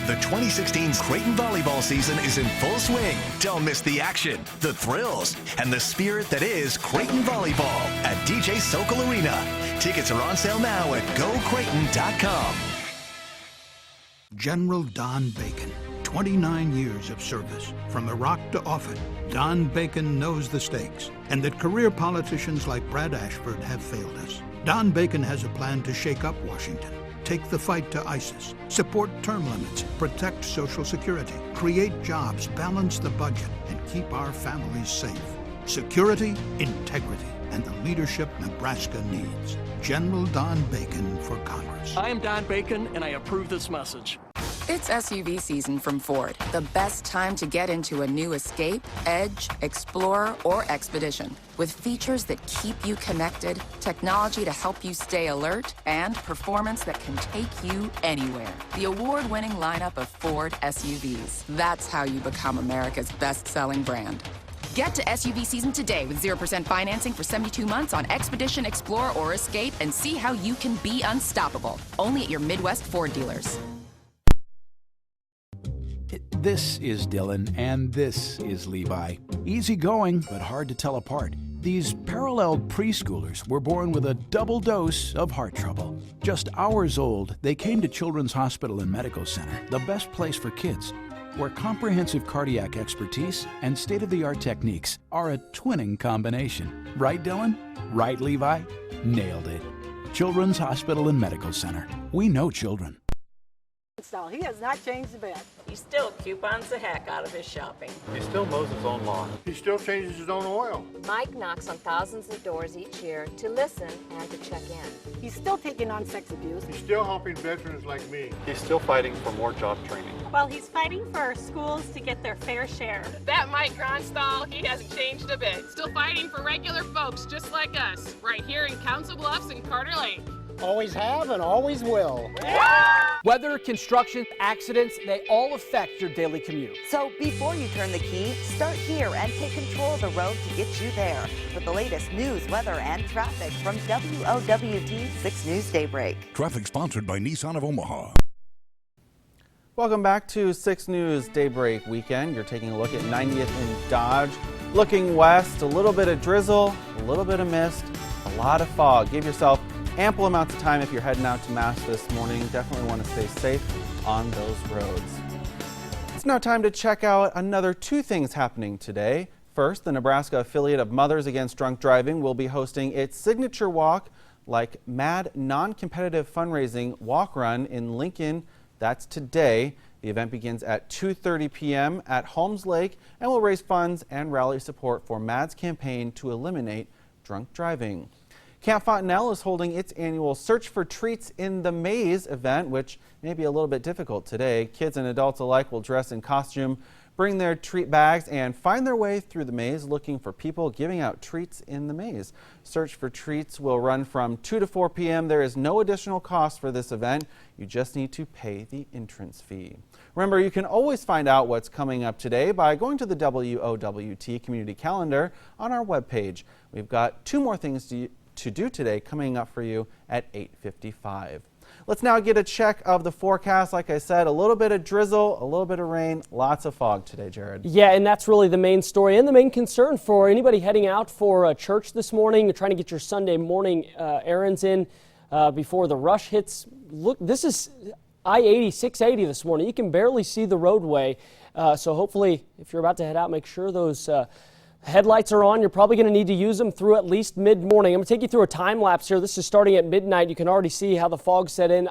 The 2016 Creighton volleyball season is in full swing. Don't miss the action, the thrills, and the spirit that is Creighton volleyball at DJ Sokol Arena. Tickets are on sale now at gocreighton.com. General Don Bacon, 29 years of service. From Iraq to Offutt, Don Bacon knows the stakes and that career politicians like Brad Ashford have failed us. Don Bacon has a plan to shake up Washington. Take the fight to ISIS, support term limits, protect Social Security, create jobs, balance the budget, and keep our families safe. Security, integrity, and the leadership Nebraska needs. General Don Bacon for Congress. I am Don Bacon, and I approve this message. It's SUV season from Ford. The best time to get into a new Escape, Edge, Explorer, or Expedition. With features that keep you connected, technology to help you stay alert, and performance that can take you anywhere. The award-winning lineup of Ford SUVs. That's how you become America's best-selling brand. Get to SUV season today with 0% financing for 72 months on Expedition, Explorer, or Escape and see how you can be unstoppable. Only at your Midwest Ford dealers. This is Dylan, and this is Levi. Easygoing, but hard to tell apart. These paralleled preschoolers were born with a double dose of heart trouble. Just hours old, they came to Children's Hospital and Medical Center, the best place for kids, where comprehensive cardiac expertise and state-of-the-art techniques are a twinning combination. Right, Dylan? Right, Levi? Nailed it. Children's Hospital and Medical Center. We know children. He has not changed a bit. He still coupons the heck out of his shopping. He still mows his own lawn. He still changes his own oil. Mike knocks on thousands of doors each year to listen and to check in. He's still taking on sex abuse. He's still helping veterans like me. He's still fighting for more job training. While he's fighting for our schools to get their fair share. That Mike Gronsthal, he hasn't changed a bit. Still fighting for regular folks just like us, right here in Council Bluffs and Carter Lake. Always have and always will. Weather, construction, accidents, they all affect your daily commute. So before you turn the key, start here and take control of the road to get you there. With the latest news, weather, and traffic from WOWT 6 News Daybreak. Traffic sponsored by Nissan of Omaha. Welcome back to 6 News Daybreak Weekend. You're taking a look at 90th and Dodge. Looking west, a little bit of drizzle, a little bit of mist, a lot of fog. Give yourself ample amounts of time if you're heading out to Mass this morning. Definitely want to stay safe on those roads. It's now time to check out another two things happening today. First, the Nebraska affiliate of Mothers Against Drunk Driving will be hosting its signature walk like MAD non-competitive fundraising walk run in Lincoln. That's today. The event begins at 2:30 p.m. at Holmes Lake and will raise funds and rally support for MAD's campaign to eliminate drunk driving. Camp Fontenelle is holding its annual Search for Treats in the Maze event, which may be a little bit difficult today. Kids and adults alike will dress in costume, bring their treat bags, and find their way through the maze looking for people giving out treats in the maze. Search for Treats will run from 2 to 4 p.m. There is no additional cost for this event. You just need to pay the entrance fee. Remember, you can always find out what's coming up today by going to the WOWT community calendar on our webpage. We've got two more things to do today coming up for you at 8:55. Let's now get a check of the forecast. Like I said, a little bit of drizzle, a little bit of rain, lots of fog today, Jared. Yeah, and that's really the main story and the main concern for anybody heading out for church this morning. You're trying to get your Sunday morning errands in before the rush hits. Look, this is I-80, 680 this morning. You can barely see the roadway. So hopefully, if you're about to head out, make sure those headlights are on. You're probably going to need to use them through at least mid-morning. I'm going to take you through a time lapse here. This is starting at midnight. You can already see how the fog set in.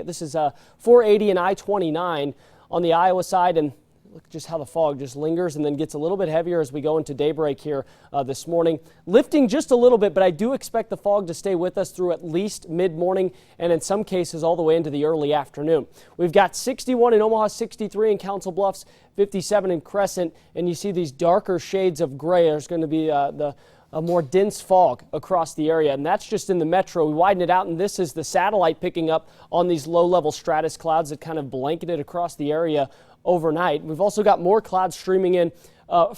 This is 480 and I-29 on the Iowa side, and look just how the fog just lingers and then gets a little bit heavier as we go into daybreak here this morning. Lifting just a little bit, but I do expect the fog to stay with us through at least mid-morning and in some cases all the way into the early afternoon. We've got 61 in Omaha, 63 in Council Bluffs, 57 in Crescent, and you see these darker shades of gray. There's going to be a more dense fog across the area, and that's just in the metro. We widen it out, and this is the satellite picking up on these low-level stratus clouds that kind of blanketed across the area overnight. We've also got more clouds streaming in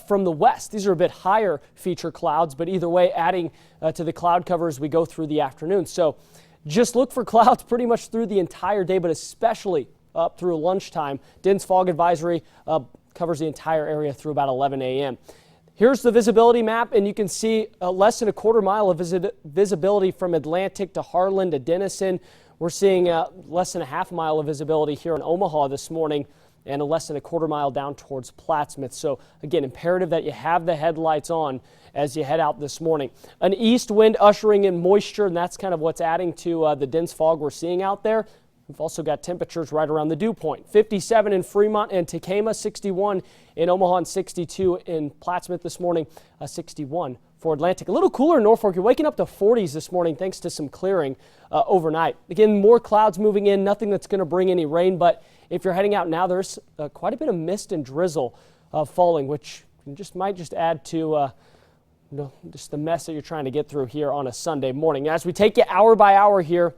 from the west. These are a bit higher feature clouds, but either way adding to the cloud cover as we go through the afternoon. So just look for clouds pretty much through the entire day, but especially up through lunchtime. Dense fog advisory covers the entire area through about 11 a.m. Here's the visibility map, and you can see less than a quarter mile of visibility from Atlantic to Harlan to Denison. We're seeing less than a half mile of visibility here in Omaha this morning, and less than a quarter mile down towards Plattsmouth. So again, imperative that you have the headlights on as you head out this morning. An east wind ushering in moisture, and that's kind of what's adding to the dense fog we're seeing out there. We've also got temperatures right around the dew point. 57 in Fremont and Tacoma, 61 in Omaha, and 62 in Plattsmouth this morning, 61 for Atlantic. A little cooler in Norfolk. You're waking up to 40s this morning thanks to some clearing overnight. Again, more clouds moving in, nothing that's going to bring any rain, but if you're heading out now, there's quite a bit of mist and drizzle falling, which might just add to just the mess that you're trying to get through here on a Sunday morning. As we take you hour by hour here,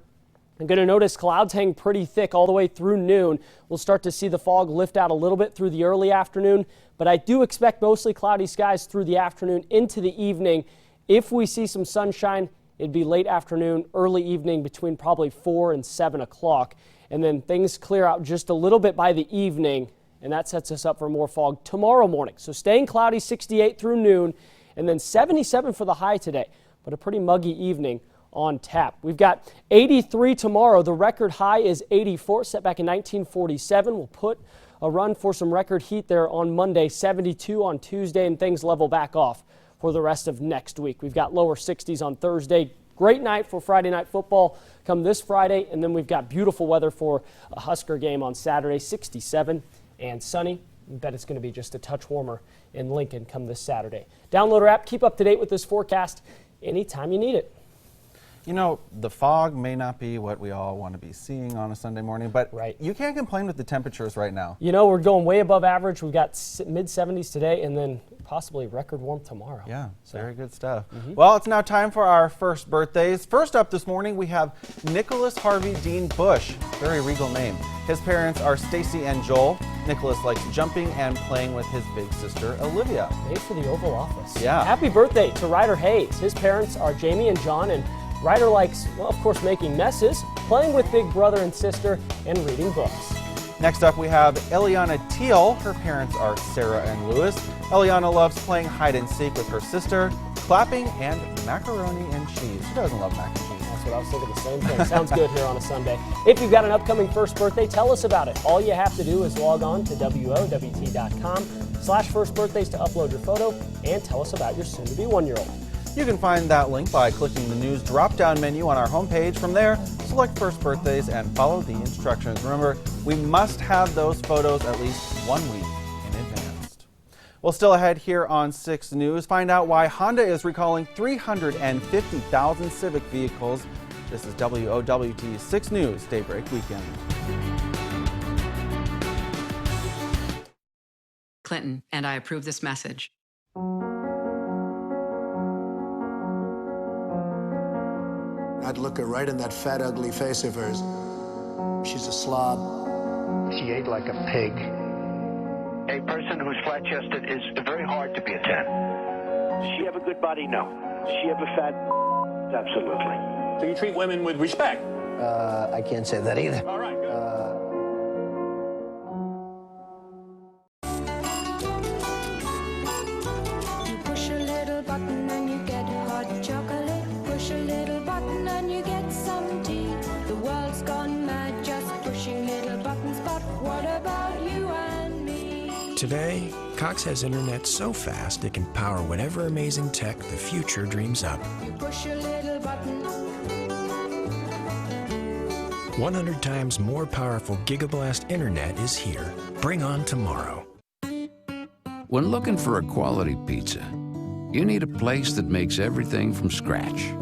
I'm going to notice clouds hang pretty thick all the way through noon. We'll start to see the fog lift out a little bit through the early afternoon, but I do expect mostly cloudy skies through the afternoon into the evening. If we see some sunshine, it'd be late afternoon, early evening between probably 4 and 7 o'clock. And then things clear out just a little bit by the evening, and that sets us up for more fog tomorrow morning. So staying cloudy, 68 through noon, and then 77 for the high today, but a pretty muggy evening on tap. We've got 83 tomorrow. The record high is 84, set back in 1947. We'll put a run for some record heat there on Monday, 72 on Tuesday, and things level back off for the rest of next week. We've got lower 60s on Thursday. Great night for Friday night football come this Friday, and then we've got beautiful weather for a Husker game on Saturday, 67 and sunny. I bet it's going to be just a touch warmer in Lincoln come this Saturday. Download our app. Keep up to date with this forecast anytime you need it. You know, the fog may not be what we all want to be seeing on a Sunday morning, but you can't complain with the temperatures right now. You know, we're going way above average. We've got mid-70s today and then possibly record warm tomorrow. Yeah, very good stuff. Well, it's now time for our first birthdays. First up this morning, we have Nicholas Harvey Dean Bush. Very regal name. His parents are Stacy and Joel. Nicholas likes jumping and playing with his big sister, Olivia. Made for the Oval Office. Yeah. Happy birthday to Ryder Hayes. His parents are Jamie and John, and Ryder likes, well, of course, making messes, playing with big brother and sister, and reading books. Next up, we have Eliana Teal. Her parents are Sarah and Lewis. Eliana loves playing hide and seek with her sister, clapping, and macaroni and cheese. Who doesn't love mac and cheese? That's what I was thinking, the same thing. Sounds good here on a Sunday. If you've got an upcoming first birthday, tell us about it. All you have to do is log on to WOWT.com/firstbirthdays to upload your photo and tell us about your soon-to-be one-year-old. You can find that link by clicking the news drop-down menu on our homepage. From there, select first birthdays and follow the instructions. Remember, we must have those photos at least 1 week in advance. Well, still ahead here on 6 News, find out why Honda is recalling 350,000 Civic vehicles. This is WOWT 6 News Daybreak Weekend. Clinton, and I approve this message. I'd look her right in that fat, ugly face of hers. She's a slob. She ate like a pig. A person who's flat-chested is very hard to be a 10. Does she have a good body? No. Does she have a fat? Absolutely. So you treat women with respect? I can't say that either. All right, good. You push a little button and you get hot chocolate. Push a little button and you get some tea. The world's gone mad just pushing little buttons, but what about you and me? Today, Cox has internet so fast it can power whatever amazing tech the future dreams up. You push a little button. 100 times more powerful Gigablast internet is here. Bring on tomorrow. When looking for a quality pizza, you need a place that makes everything from scratch,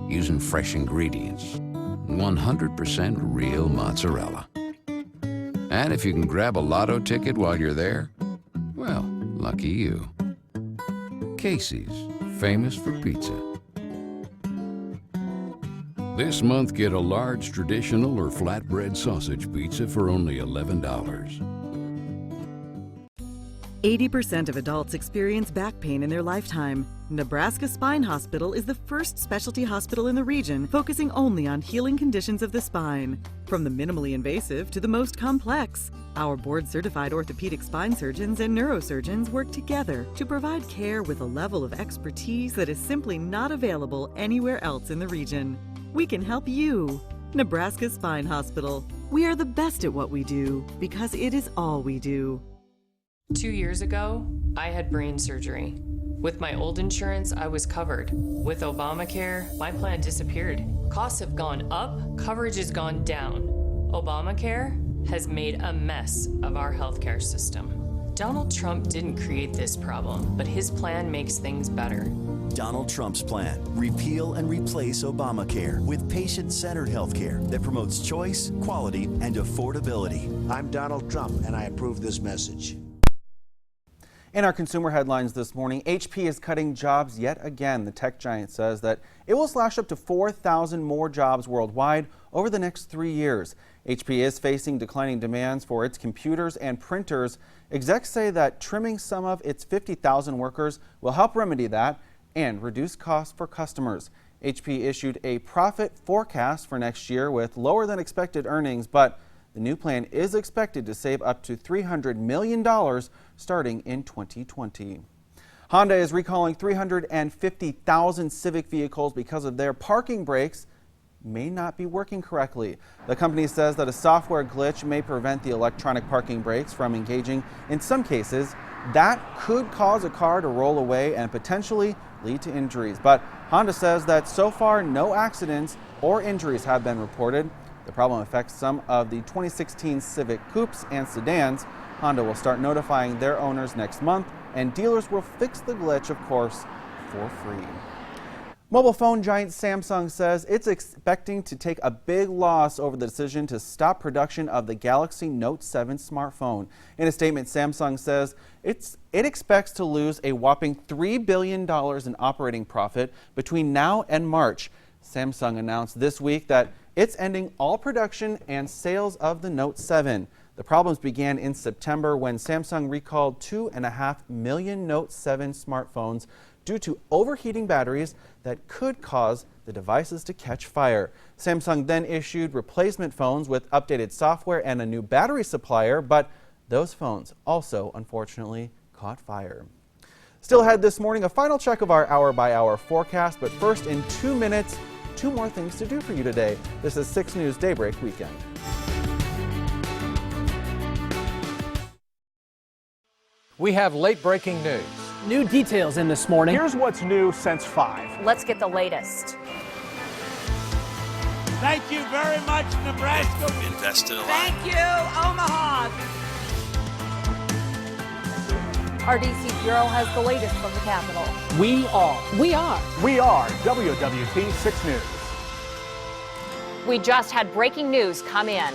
using fresh ingredients, 100% real mozzarella. And if you can grab a lotto ticket while you're there, well, lucky you. Casey's, famous for pizza. This month, get a large traditional or flatbread sausage pizza for only $11. 80% of adults experience back pain in their lifetime. Nebraska Spine Hospital is the first specialty hospital in the region focusing only on healing conditions of the spine. From the minimally invasive to the most complex, our board-certified orthopedic spine surgeons and neurosurgeons work together to provide care with a level of expertise that is simply not available anywhere else in the region. We can help you. Nebraska Spine Hospital. We are the best at what we do because it is all we do. 2 years ago, I had brain surgery. With my old insurance, I was covered. With Obamacare, my plan disappeared. Costs have gone up, coverage has gone down. Obamacare has made a mess of our healthcare system. Donald Trump didn't create this problem, but his plan makes things better. Donald Trump's plan. Repeal and replace Obamacare with patient-centered healthcare that promotes choice, quality, and affordability. I'm Donald Trump, and I approve this message. In our consumer headlines this morning, HP is cutting jobs yet again. The tech giant says that it will slash up to 4,000 more jobs worldwide over the next 3 years. HP is facing declining demands for its computers and printers. Execs say that trimming some of its 50,000 workers will help remedy that and reduce costs for customers. HP issued a profit forecast for next year with lower than expected earnings, but the new plan is expected to save up to $300 million starting in 2020. Honda is recalling 350,000 Civic vehicles because of their parking brakes may not be working correctly. The company says that a software glitch may prevent the electronic parking brakes from engaging. In some cases, that could cause a car to roll away and potentially lead to injuries. But Honda says that so far no accidents or injuries have been reported. The problem affects some of the 2016 Civic coupes and sedans. Honda will start notifying their owners next month, and dealers will fix the glitch, of course, for free. Mobile phone giant Samsung says it's expecting to take a big loss over the decision to stop production of the Galaxy Note 7 smartphone. In a statement, Samsung says it expects to lose a whopping $3 billion in operating profit between now and March. Samsung announced this week that it's ending all production and sales of the Note 7. The problems began in September when Samsung recalled 2.5 million Note 7 smartphones due to overheating batteries that could cause the devices to catch fire. Samsung then issued replacement phones with updated software and a new battery supplier, but those phones also, unfortunately, caught fire. Still ahead this morning, a final check of our hour-by-hour forecast, but first, in 2 minutes, 2 more things to do for you today. This is 6 News Daybreak Weekend. We have late-breaking news. New details in this morning. Here's what's new since 5. Let's get the latest. Thank you very much, Nebraska. Invested a lot. Thank you, Omaha. Our DC Bureau has the latest from the Capitol. We are WWT 6 News. We just had breaking news come in.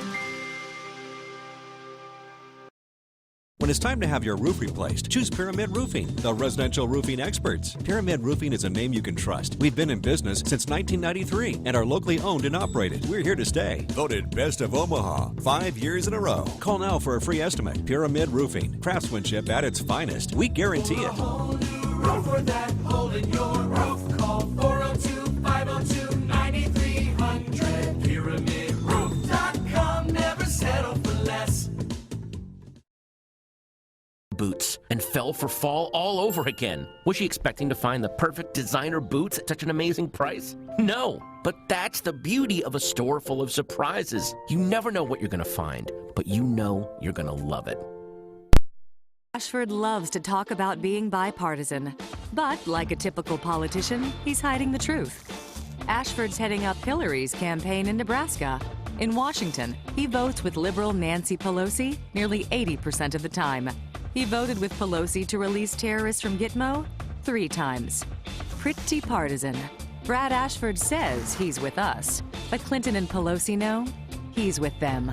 When it's time to have your roof replaced, choose Pyramid Roofing, the residential roofing experts. Pyramid Roofing is a name you can trust. We've been in business since 1993 and are locally owned and operated. We're here to stay. Voted Best of Omaha 5 years in a row. Call now for a free estimate. Pyramid Roofing, craftsmanship at its finest. We guarantee it. For that hole in your roof, call 402-502-9300. PyramidRoof.com. Never settle for less. Boots and fell for fall all over again. Was she expecting to find the perfect designer boots at such an amazing price? No, but that's the beauty of a store full of surprises. You never know what you're going to find, but you know you're going to love it. Ashford loves to talk about being bipartisan, but like a typical politician, he's hiding the truth. Ashford's heading up Hillary's campaign in Nebraska. In Washington, he votes with liberal Nancy Pelosi nearly 80% of the time. He voted with Pelosi to release terrorists from Gitmo 3 times. Pretty partisan. Brad Ashford says he's with us, but Clinton and Pelosi know he's with them.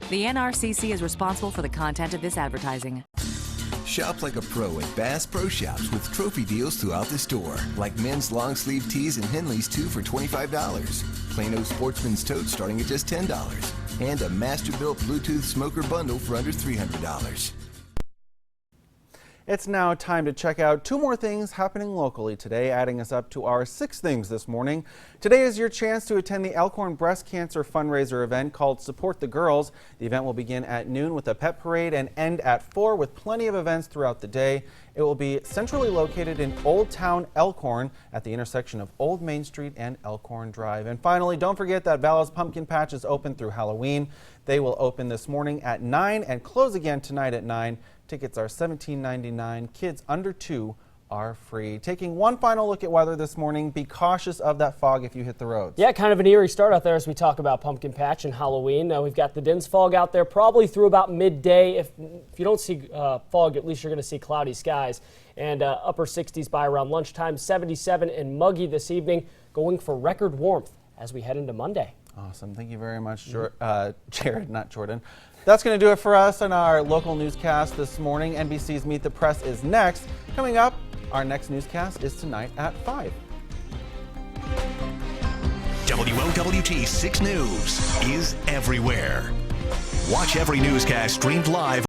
The NRCC is responsible for the content of this advertising. Shop like a pro at Bass Pro Shops with trophy deals throughout the store, like men's long sleeve tees and Henleys 2 for $25, Plano Sportsman's tote starting at just $10, and a Masterbuilt Bluetooth smoker bundle for under $300. It's now time to check out 2 more things happening locally today, adding us up to our 6 things this morning. Today is your chance to attend the Elkhorn Breast Cancer fundraiser event called Support the Girls. The event will begin at noon with a pep parade and end at 4 with plenty of events throughout the day. It will be centrally located in Old Town Elkhorn at the intersection of Old Main Street and Elkhorn Drive. And finally, don't forget that Vala's Pumpkin Patch is open through Halloween. They will open this morning at 9 and close again tonight at 9. Tickets are $17.99. Kids under 2 are free. Taking one final look at weather this morning, be cautious of that fog if you hit the roads. Yeah, kind of an eerie start out there as we talk about Pumpkin Patch and Halloween. We've got the dense fog out there probably through about midday. If you don't see fog, at least you're going to see cloudy skies. And upper 60s by around lunchtime, 77 and muggy this evening, going for record warmth as we head into Monday. Awesome. Thank you very much, Jared, not Jordan. That's going to do it for us on our local newscast this morning. NBC's Meet the Press is next. Coming up, our next newscast is tonight at 5. WOWT 6 News is everywhere. Watch every newscast streamed live